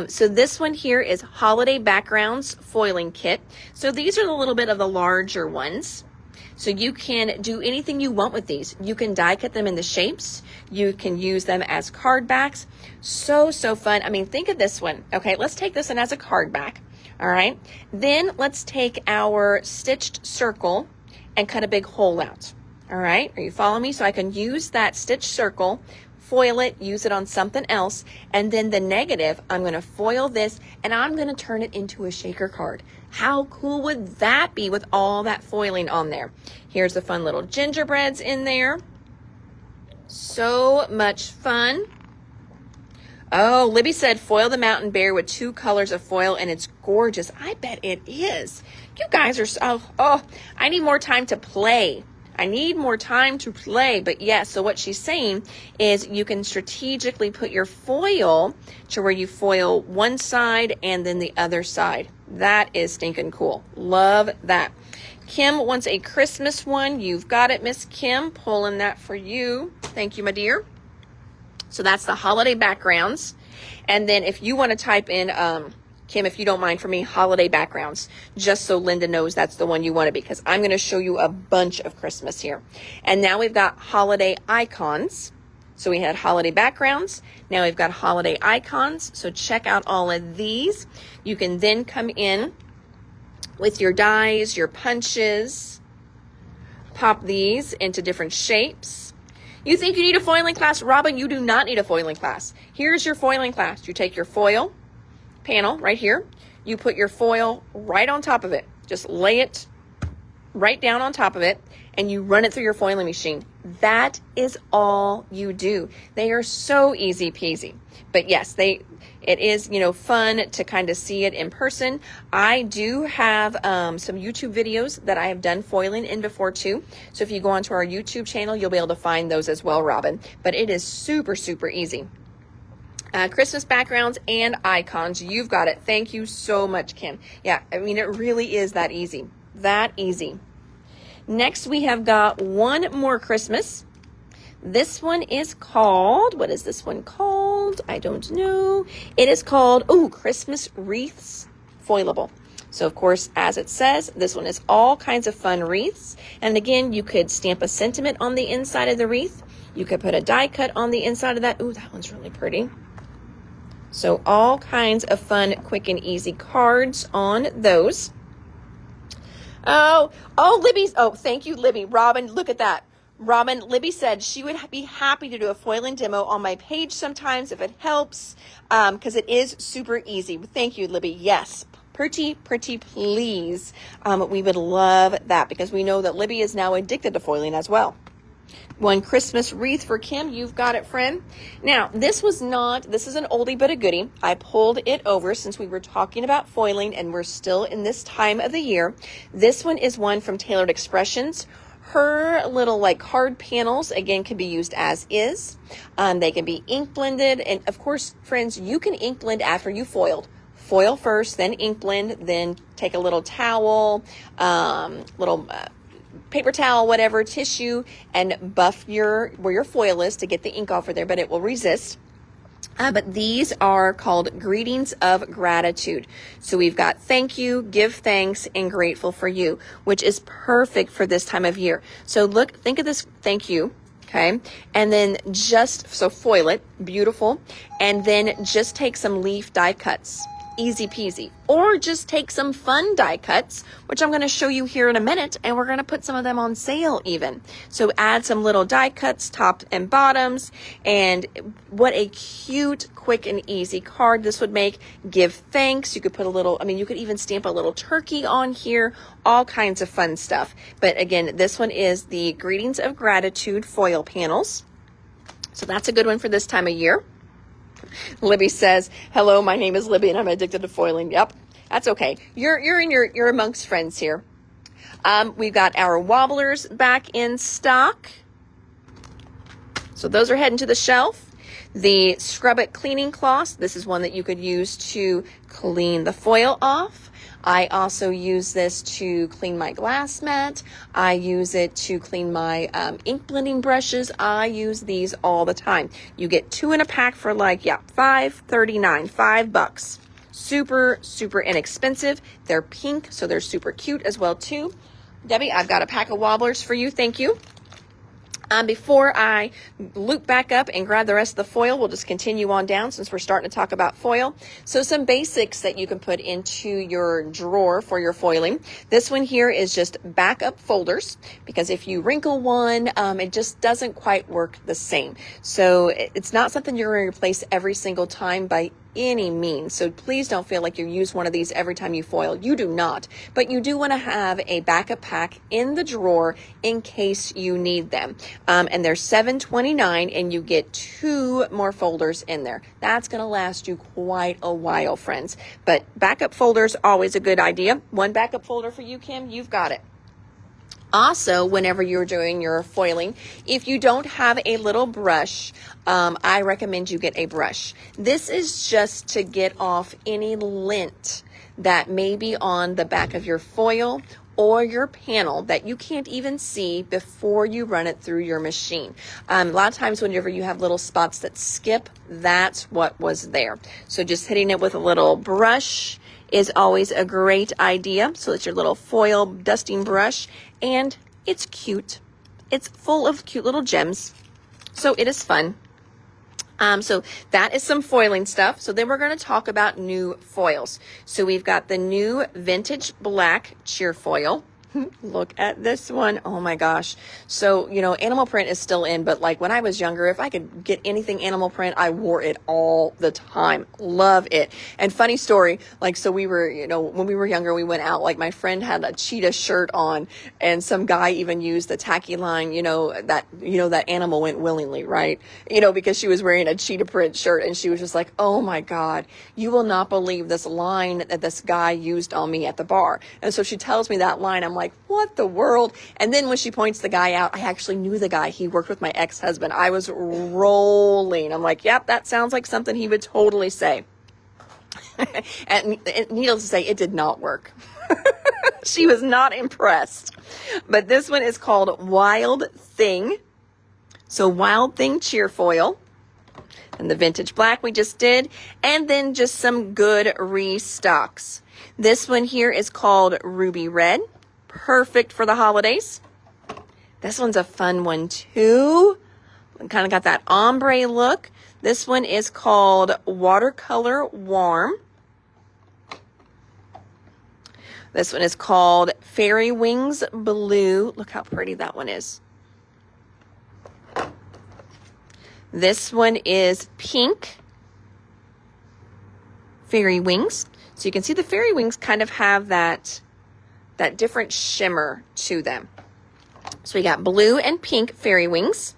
A: So this one here is Holiday Backgrounds Foiling Kit. So these are a little bit of the larger ones. So you can do anything you want with these. You can die cut them in the shapes. You can use them as card backs. So, so fun. I mean, think of this one. Okay, let's take this one as a card back. All right. Then let's take our stitched circle and cut a big hole out. All right. Are you following me? So I can use that stitched circle, foil it, use it on something else. And then the negative, I'm going to foil this and I'm going to turn it into a shaker card. How cool would that be with all that foiling on there? Here's the fun little gingerbreads in there. So much fun. Oh, Libby said foil the mountain bear with 2 colors of foil and it's gorgeous. I bet it is. You guys are so, oh, I need more time to play. I need more time to play. But yes, so what she's saying is you can strategically put your foil to where you foil one side and then the other side. That is stinking cool. Love that. Kim wants a Christmas one. You've got it, Miss Kim. Pulling that for you. Thank you, my dear. So that's the holiday backgrounds. And then if you want to type in, Kim, if you don't mind for me, holiday backgrounds, just so Linda knows that's the one you want to be, because I'm going to show you a bunch of Christmas here. And now we've got holiday icons. So we had holiday backgrounds. Now we've got holiday icons. So check out all of these. You can then come in with your dies, your punches, pop these into different shapes. You think you need a foiling class? Robin, you do not need a foiling class. Here's your foiling class. You take your foil panel right here. You put your foil right on top of it. Just lay it right down on top of it and you run it through your foiling machine. That is all you do. They are so easy peasy. But yes, it is, fun to kind of see it in person. I do have some YouTube videos that I have done foiling in before too. So if you go onto our YouTube channel, you'll be able to find those as well, Robin. But it is super, super easy. Christmas backgrounds and icons. You've got it. Thank you so much, Kim. Yeah, I mean, it really is that easy. That easy. Next, we have got one more Christmas. This one is called, what is this one called? I don't know. It is called, Christmas Wreaths Foilable. So, of course, as it says, this one is all kinds of fun wreaths. And again, you could stamp a sentiment on the inside of the wreath. You could put a die cut on the inside of that. Ooh, that one's really pretty. So all kinds of fun, quick and easy cards on those. Libby's, thank you, Libby. Robin, look at that. Robin, Libby said she would be happy to do a foiling demo on my page sometimes if it helps, because it is super easy. Thank you, Libby. Yes, pretty please. We would love that because we know that Libby is now addicted to foiling as well. One Christmas wreath for Kim. You've got it, friend. Now, this is an oldie but a goodie. I pulled it over since we were talking about foiling and we're still in this time of the year. This one is one from Tailored Expressions. Her little like card panels, again, can be used as is. They can be ink blended. And of course, friends, you can ink blend after you foiled. Foil first, then ink blend, then take a little towel, paper towel, whatever, tissue, and buff where your foil is to get the ink off of there, but it will resist. But these are called Greetings of Gratitude. So we've got thank you, give thanks, and grateful for you, which is perfect for this time of year. So think of this thank you, okay? And then so foil it, beautiful, and then just take some leaf die cuts. Easy peasy. Or just take some fun die cuts, which I'm going to show you here in a minute, and we're going to put some of them on sale even. So add some little die cuts, top and bottoms, and what a cute, quick, and easy card this would make. Give thanks. You could put you could even stamp a little turkey on here, all kinds of fun stuff. But again, this one is the Greetings of Gratitude foil panels. So that's a good one for this time of year. Libby says, hello, my name is Libby and I'm addicted to foiling. Yep, that's okay. You're amongst friends here. We've got our wobblers back in stock. So those are heading to the shelf. The Scrub It cleaning cloths. This is one that you could use to clean the foil off. I also use this to clean my glass mat. I use it to clean my ink blending brushes. I use these all the time. You get 2 in a pack for $5.39, $5. Super, super inexpensive. They're pink, so they're super cute as well too. Debbie, I've got a pack of wobblers for you. Thank you. Before I loop back up and grab the rest of the foil, we'll just continue on down since we're starting to talk about foil. So some basics that you can put into your drawer for your foiling. This one here is just backup folders, because if you wrinkle one, it just doesn't quite work the same. So it's not something you're going to replace every single time by any means. So please don't feel like you use one of these every time you foil. You do not. But you do want to have a backup pack in the drawer in case you need them. And they're $7.29 and you get 2 more folders in there. That's going to last you quite a while, friends. But backup folders, always a good idea. 1 backup folder for you, Kim. You've got it. Also, whenever you're doing your foiling, if you don't have a little brush, I recommend you get a brush. This is just to get off any lint that may be on the back of your foil or your panel that you can't even see before you run it through your machine. A lot of times whenever you have little spots that skip, that's what was there. So just hitting it with a little brush is always a great idea. So it's your little foil dusting brush, and it's cute. It's full of cute little gems. So it is fun. So that is some foiling stuff. So then we're going to talk about new foils. So we've got the new Vintage Black Cheer Foil. Look at this one. Oh my gosh. So, animal print is still in, but like when I was younger, if I could get anything animal print, I wore it all the time. Love it. And funny story, so we were, when we were younger, we went out, my friend had a cheetah shirt on and some guy even used the tacky line, that animal went willingly, right? Because she was wearing a cheetah print shirt and she was just like, oh my God, you will not believe this line that this guy used on me at the bar. And so she tells me that line. I'm like, what the world? And then when she points the guy out, I actually knew the guy. He worked with my ex-husband. I was rolling. I'm like, yep, that sounds like something he would totally say. And needless to say, it did not work. She was not impressed. But this one is called Wild Thing. So Wild Thing Cheer Foil. And the Vintage Black we just did. And then just some good restocks. This one here is called Ruby Red. Perfect for the holidays. This one's a fun one too. Kind of got that ombre look. This one is called Watercolor Warm. This one is called Fairy Wings Blue. Look how pretty that one is. This one is Pink Fairy Wings. So you can see the fairy wings kind of have that different shimmer to them. So we got blue and pink fairy wings.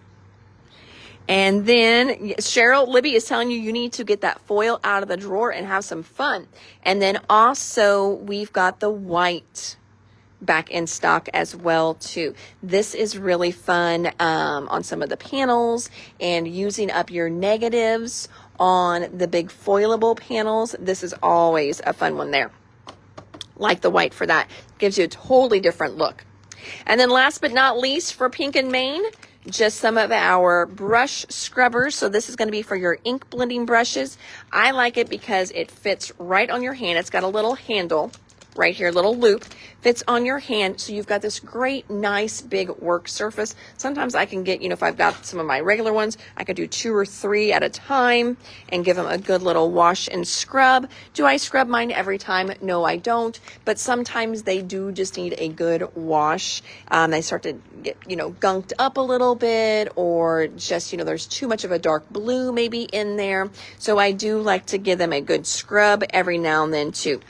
A: And then Cheryl, Libby is telling you need to get that foil out of the drawer and have some fun. And then also we've got the white back in stock as well too. This is really fun on some of the panels and using up your negatives on the big foilable panels. This is always a fun one there. Like the white for that. Gives you a totally different look. And then last but not least for Pink and Main, just some of our brush scrubbers. So this is going to be for your ink blending brushes. I like it because it fits right on your hand. It's got a little handle right here, little loop, fits on your hand. So you've got this great, nice, big work surface. Sometimes I can get, if I've got some of my regular ones, I could do 2 or 3 at a time and give them a good little wash and scrub. Do I scrub mine every time? No, I don't. But sometimes they do just need a good wash. They start to get, gunked up a little bit, or just, there's too much of a dark blue maybe in there. So I do like to give them a good scrub every now and then too.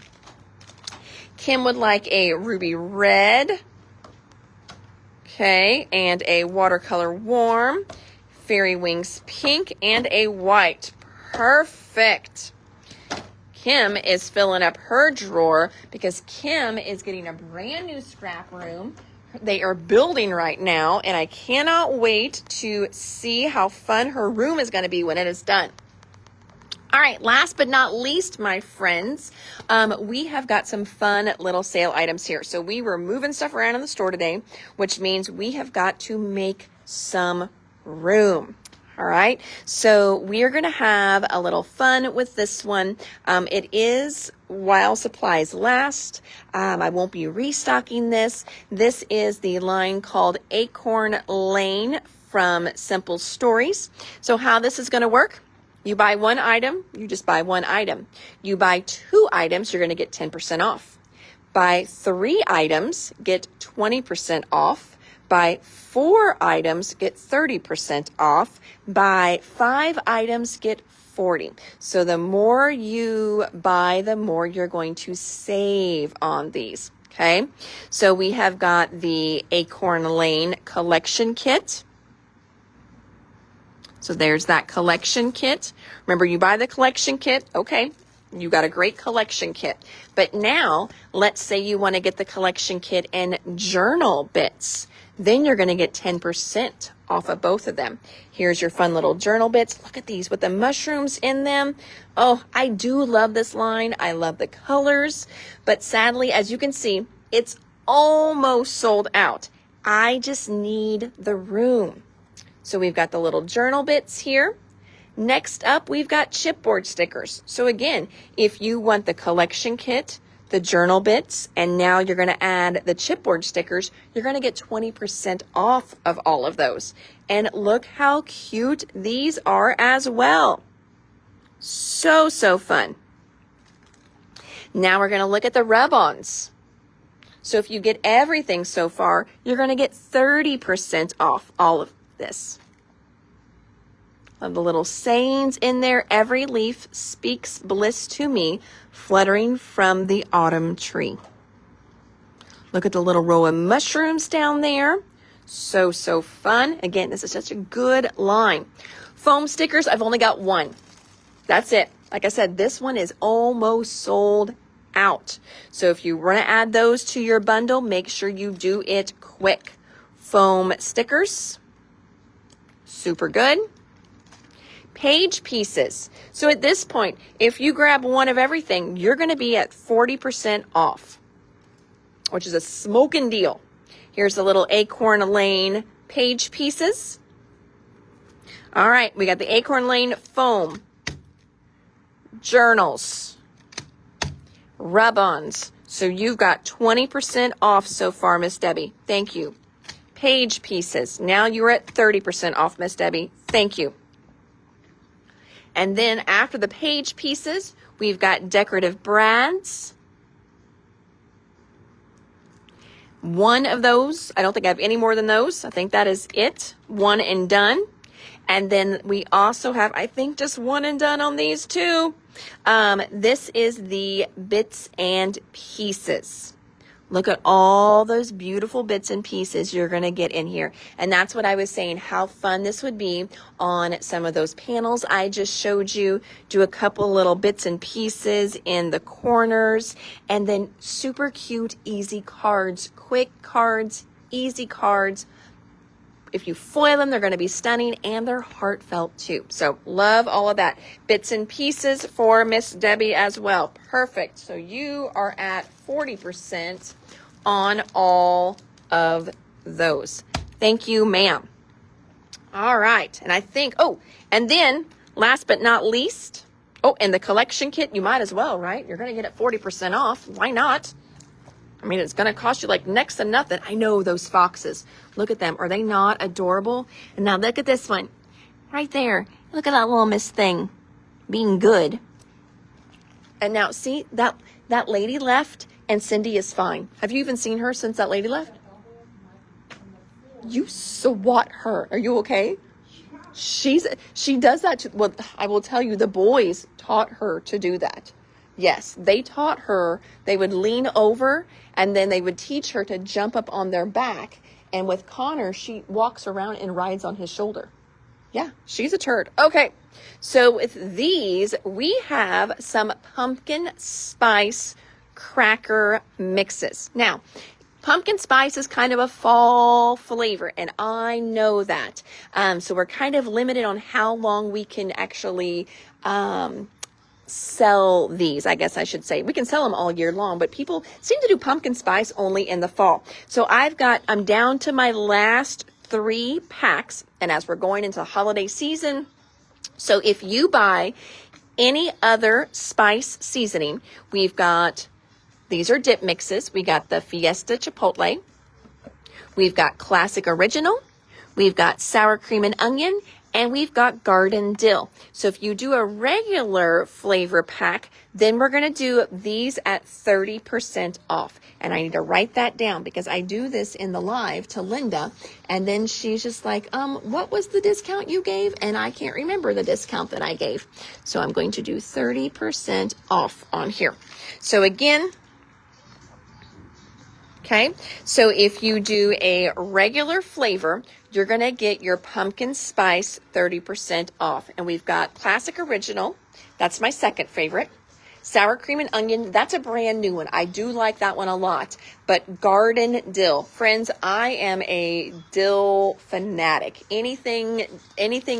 A: Kim would like a ruby red, okay, and a watercolor warm, fairy wings pink, and a white. Perfect. Kim is filling up her drawer because Kim is getting a brand new scrap room. They are building right now, and I cannot wait to see how fun her room is going to be when it is done. All right, last but not least, my friends, we have got some fun little sale items here. So we were moving stuff around in the store today, which means we have got to make some room. All right, so we are going to have a little fun with this one. It is while supplies last. I won't be restocking this. This is the line called Acorn Lane from Simple Stories. So how this is going to work? You buy one item, you just buy one item. You buy 2 items, you're going to get 10% off. Buy 3 items, get 20% off. Buy 4 items, get 30% off. Buy 5 items, get 40. So the more you buy, the more you're going to save on these. Okay. So we have got the Acorn Lane collection kit. So there's that collection kit. Remember, you buy the collection kit. Okay, you got a great collection kit. But now, let's say you want to get the collection kit and journal bits. Then you're going to get 10% off of both of them. Here's your fun little journal bits. Look at these with the mushrooms in them. Oh, I do love this line. I love the colors. But sadly, as you can see, it's almost sold out. I just need the room. So we've got the little journal bits here. Next up, we've got chipboard stickers. So again, if you want the collection kit, the journal bits, and now you're going to add the chipboard stickers, you're going to get 20% off of all of those. And look how cute these are as well. So fun. Now we're going to look at the rub-ons. So if you get everything so far, you're going to get 30% off all of this. Love the little sayings in there. Every leaf speaks bliss to me, fluttering from the autumn tree. Look at the little row of mushrooms down there. So fun. Again, this is such a good line. Foam stickers, I've only got 1. That's it. Like I said, this one is almost sold out. So if you want to add those to your bundle, make sure you do it quick. Foam stickers. Super good. Page pieces. So at this point, if you grab one of everything, you're going to be at 40% off, which is a smoking deal. Here's the little Acorn Lane page pieces. All right, we got the Acorn Lane foam, journals, rub-ons. So you've got 20% off so far, Miss Debbie. Thank you. Page pieces. Now you're at 30% off, Miss Debbie. Thank you. And then after the page pieces, we've got decorative brads. One of those, I don't think I have any more than those. I think that is it. One and done. And then we also have, I think, just one and done on these too. This is the bits and pieces. Look at all those beautiful bits and pieces you're going to get in here. And that's what I was saying, how fun this would be on some of those panels I just showed you. Do a couple little bits and pieces in the corners, and then super cute, easy cards, quick cards, easy cards. If you foil them, they're going to be stunning, and they're heartfelt too. So love all of that. Bits and pieces for Miss Debbie as well. Perfect. So you are at 40% on all of those. Thank you, ma'am. All right. And I think, oh, and then last but not least, oh, and the collection kit, you might as well, right? You're going to get it 40% off. Why not? I mean, it's going to cost you like next to nothing. I know those foxes. Look at them. Are they not adorable? And now look at this one right there. Look at that little Miss Thing being good. And now see that lady left and Cindy is fine. Have you even seen her since that lady left? You swat her. Are you okay? She does that. Well, I will tell you, the boys taught her to do that. Yes, they taught her. They would lean over and then they would teach her to jump up on their back. And with Connor, she walks around and rides on his shoulder. Yeah, she's a turd. Okay, so with these, we have some pumpkin spice cracker mixes. Now, pumpkin spice is kind of a fall flavor, and I know that. So we're kind of limited on how long we can actually sell these, I guess I should say. We can sell them all year long, but people seem to do pumpkin spice only in the fall. So I'm down to my last 3 packs, and as we're going into holiday season, so if you buy any other spice seasoning, these are dip mixes. We got the Fiesta Chipotle. We've got Classic Original. We've got Sour Cream and Onion. And we've got Garden Dill. So if you do a regular flavor pack, then we're going to do these at 30% off. And I need to write that down because I do this in the live to Linda. And then she's just like, what was the discount you gave? And I can't remember the discount that I gave. So I'm going to do 30% off on here. So again, okay, so if you do a regular flavor, you're going to get your pumpkin spice 30% off. And we've got Classic Original. That's my second favorite. Sour Cream and Onion. That's a brand new one. I do like that one a lot. But Garden Dill. Friends, I am a dill fanatic. Anything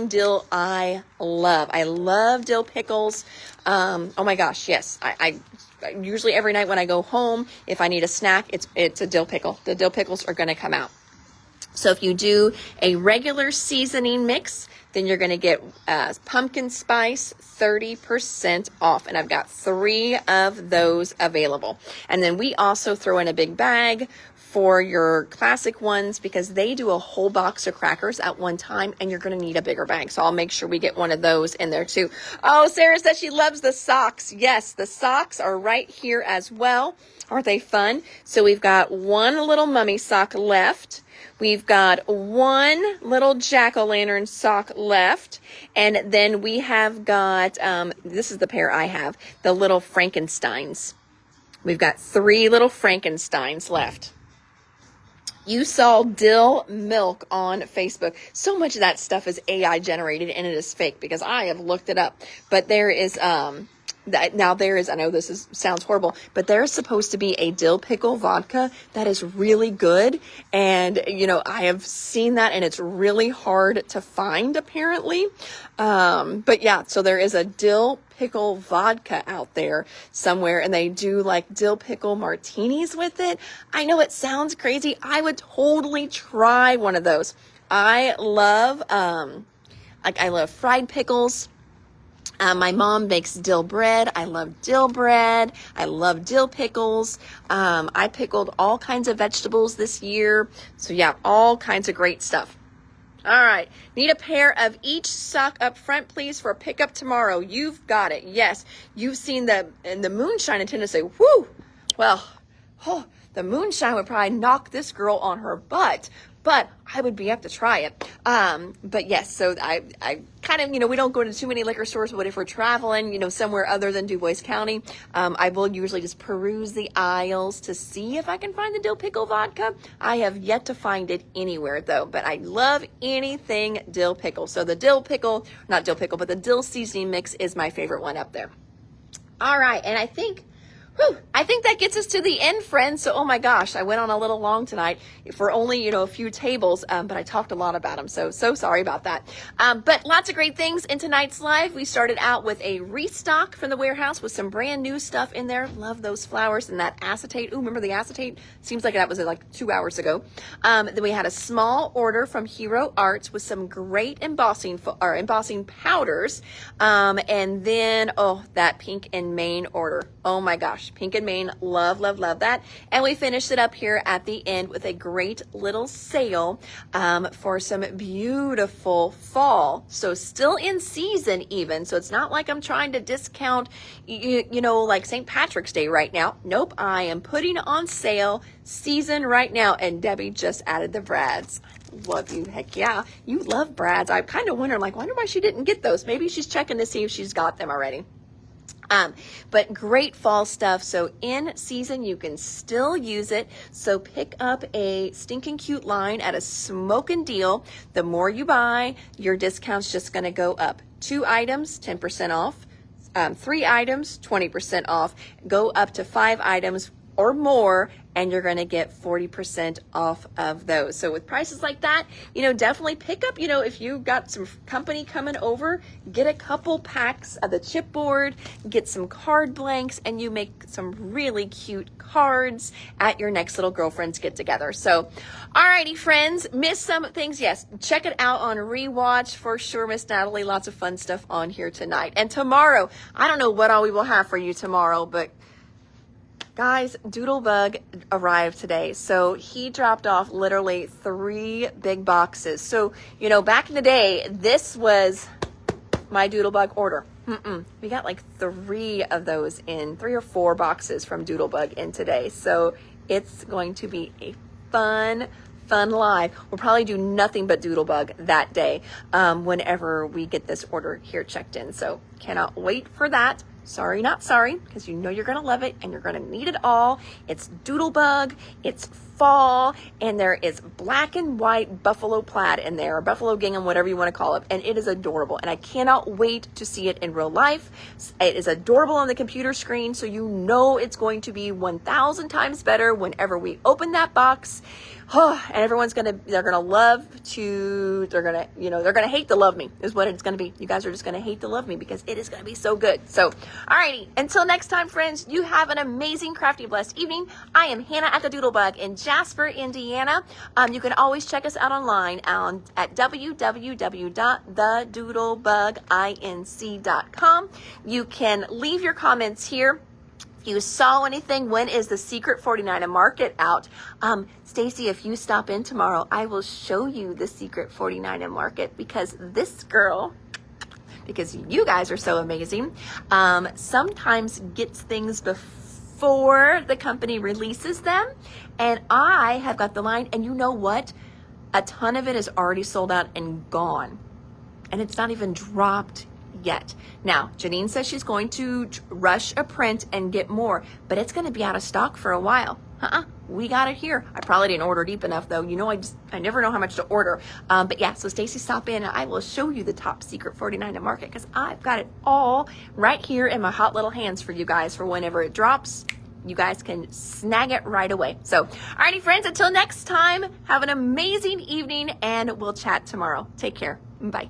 A: dill, I love. I love dill pickles. Oh my gosh, yes. I usually every night when I go home, if I need a snack, it's a dill pickle. The dill pickles are going to come out. So if you do a regular seasoning mix, then you're going to get pumpkin spice 30% off. And I've got 3 of those available. And then we also throw in a big bag for your classic ones because they do a whole box of crackers at one time and you're going to need a bigger bag. So I'll make sure we get one of those in there too. Oh, Sarah says she loves the socks. Yes, the socks are right here as well. Aren't they fun? So we've got one little mummy sock left. We've got one little jack-o'-lantern sock left. And then we have got, this is the pair I have, the little Frankensteins. We've got 3 little Frankensteins left. You saw dill milk on Facebook. So much of that stuff is AI generated and it is fake because I have looked it up. But there is, I know this sounds horrible, but there's supposed to be a dill pickle vodka that is really good. And, I have seen that and it's really hard to find apparently. But yeah, so there is a dill pickle vodka out there somewhere and they do like dill pickle martinis with it. I know it sounds crazy. I would totally try one of those. I love, I love fried pickles. My mom makes dill bread. I love dill bread. I love dill pickles. I pickled all kinds of vegetables this year. So yeah, all kinds of great stuff. All right. Need a pair of each sock up front, please, for a pickup tomorrow. You've got it. Yes. You've seen the moonshine attendant say, whoo. Well, the moonshine would probably knock this girl on her butt. but I would be up to try it. But yes, so I kind of, we don't go to too many liquor stores, but if we're traveling, somewhere other than Dubois County, I will usually just peruse the aisles to see if I can find the dill pickle vodka. I have yet to find it anywhere though, but I love anything dill pickle. So the not dill pickle, but the dill seasoning mix is my favorite one up there. All right, and I think that gets us to the end, friends. So, oh my gosh, I went on a little long tonight for only, a few tables, but I talked a lot about them. So sorry about that. But lots of great things in tonight's live. We started out with a restock from the warehouse with some brand new stuff in there. Love those flowers and that acetate. Ooh, remember the acetate? Seems like that was like 2 hours ago. Then we had a small order from Hero Arts with some great embossing powders. And then, that pink and Maine order. Oh my gosh, pink and Maine, love that. And we finished it up here at the end with a great little sale for some beautiful fall. So still in season even. So it's not like I'm trying to discount, like St. Patrick's Day right now. Nope, I am putting on sale season right now. And Debbie just added the brads. Love you. Heck yeah. You love brads. I'm kind of wondering, wonder why she didn't get those. Maybe she's checking to see if she's got them already. But great fall stuff. So in season, you can still use it. So pick up a stinking cute line at a smoking deal. The more you buy, your discount's just going to go up. 2 items, 10% off. 3 items, 20% off. Go up to 5 items or more, and you're going to get 40% off of those. So with prices like that, definitely pick up, if you got some company coming over, get a couple packs of the chipboard, get some card blanks, and you make some really cute cards at your next little girlfriend's get together. So, alrighty friends, missed some things. Yes, check it out on rewatch for sure, Miss Natalie. Lots of fun stuff on here tonight. And tomorrow, I don't know what all we will have for you tomorrow, but guys, Doodlebug arrived today. So he dropped off literally 3 big boxes. So, back in the day, this was my Doodlebug order. We got like 3 of those in, 3 or 4 boxes from Doodlebug in today. So it's going to be a fun live. We'll probably do nothing but Doodlebug that day whenever we get this order here checked in. So cannot wait for that. Sorry, not sorry, because you're going to love it and you're going to need it all. It's Doodlebug, it's fall, and there is black and white buffalo plaid in there, or buffalo gingham, whatever you want to call it, and it is adorable. And I cannot wait to see it in real life. It is adorable on the computer screen, so it's going to be 1,000 times better whenever we open that box. And everyone's they're gonna hate to love me is what it's gonna be. You guys are just gonna hate to love me because it is gonna be so good. So, alrighty, until next time, friends, you have an amazing, crafty, blessed evening. I am Hannah at the Doodlebug in Jasper, Indiana. You can always check us out online at www.thedoodlebuginc.com. You can leave your comments here. If you saw anything, when is the Secret 49 Market out? Stacy, if you stop in tomorrow, I will show you the Secret 49 Market because you guys are so amazing, sometimes gets things before the company releases them. And I have got the line, and you know what? A ton of it is already sold out and gone. And it's not even dropped yet. Now, Janine says she's going to rush a print and get more, but it's going to be out of stock for a while. We got it here. I probably didn't order deep enough though. I never know how much to order. But yeah, so Stacy, stop in and I will show you the top Secret 49 Market because I've got it all right here in my hot little hands for you guys for whenever it drops. You guys can snag it right away. So, alrighty friends, until next time, have an amazing evening and we'll chat tomorrow. Take care. Bye.